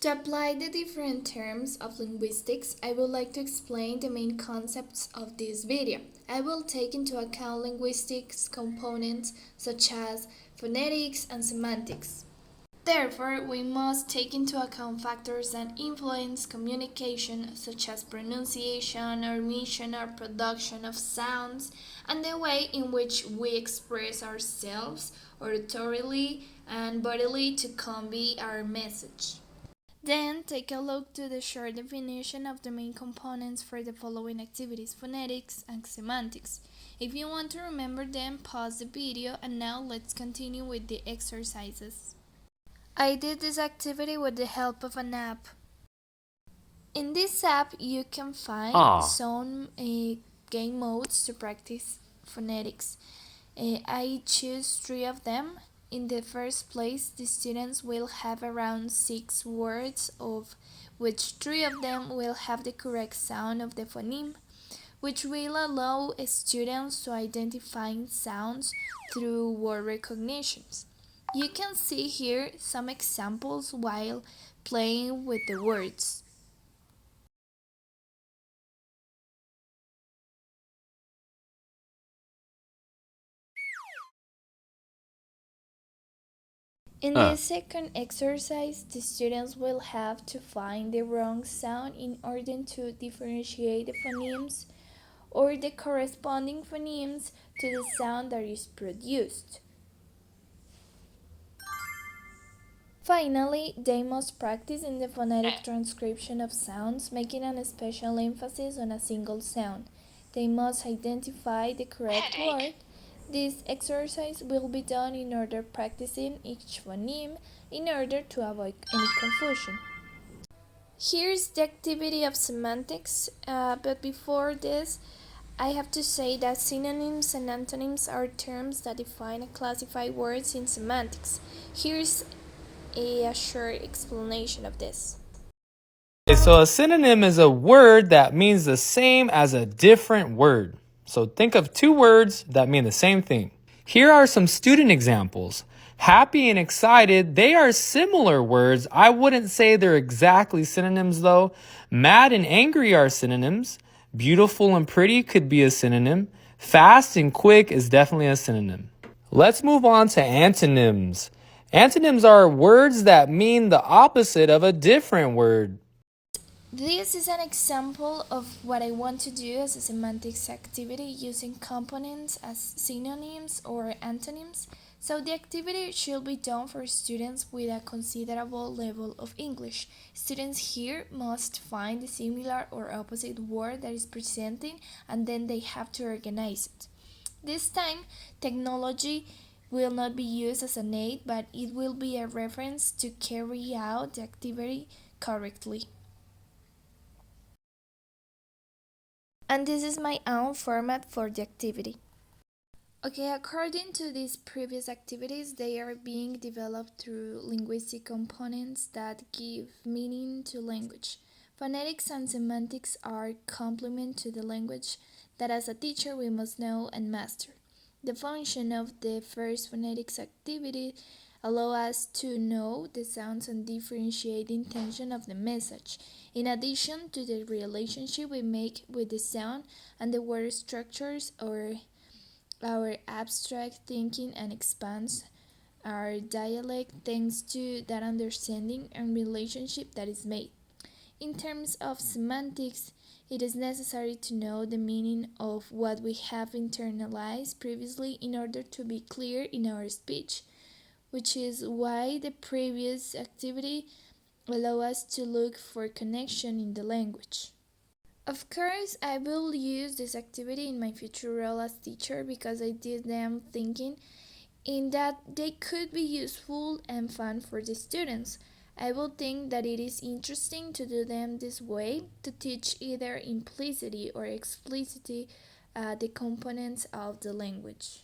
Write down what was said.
To apply the different terms of linguistics, I would like to explain the main concepts of this video. I will take into account linguistics components such as phonetics and semantics. Therefore, we must take into account factors that influence communication, such as pronunciation, or emission or production of sounds, and the way in which we express ourselves oratorily and bodily to convey our message. Then take a look to the short definition of the main components for the following activities: phonetics and semantics. If you want to remember them, pause the video, and now let's continue with the exercises. I did this activity with the help of an app. In this app, you can find some game modes to practice phonetics. I choose 3 of them. In the first place, the students will have around 6 words, of which 3 of them will have the correct sound of the phoneme, which will allow students to identify sounds through word recognitions. You can see here some examples while playing with the words. In the second exercise, the students will have to find the wrong sound in order to differentiate the phonemes or the corresponding phonemes to the sound that is produced. Finally, they must practice in the phonetic transcription of sounds, making an special emphasis on a single sound. They must identify the correct word. This exercise will be done in order practicing each phoneme in order to avoid any confusion. Here's the activity of semantics, but before this, I have to say that synonyms and antonyms are terms that define and classify words in semantics. Here's a short explanation of this. So a synonym is a word that means the same as a different word. So think of 2 words that mean the same thing. Here are some student examples. Happy and excited, they are similar words. I wouldn't say they're exactly synonyms though. Mad and angry are synonyms. Beautiful and pretty could be a synonym. Fast and quick is definitely a synonym. Let's move on to antonyms. Antonyms are words that mean the opposite of a different word. This is an example of what I want to do as a semantics activity using components as synonyms or antonyms. So the activity should be done for students with a considerable level of English. Students here must find the similar or opposite word that is presenting, and then they have to organize it. This time, technology will not be used as an aid, but it will be a reference to carry out the activity correctly. And this is my own format for the activity. Okay, according to these previous activities, they are being developed through linguistic components that give meaning to language. Phonetics and semantics are complement to the language that as a teacher we must know and master. The function of the first phonetics activity allow us to know the sounds and differentiate the intention of the message, in addition to the relationship we make with the sound and the word structures or our abstract thinking and expands our dialect thanks to that understanding and relationship that is made. In terms of semantics, it is necessary to know the meaning of what we have internalized previously in order to be clear in our speech, which is why the previous activity allows us to look for connection in the language. Of course, I will use this activity in my future role as teacher because I did them thinking in that they could be useful and fun for the students. I will think that it is interesting to do them this way to teach either implicitly or explicitly the components of the language.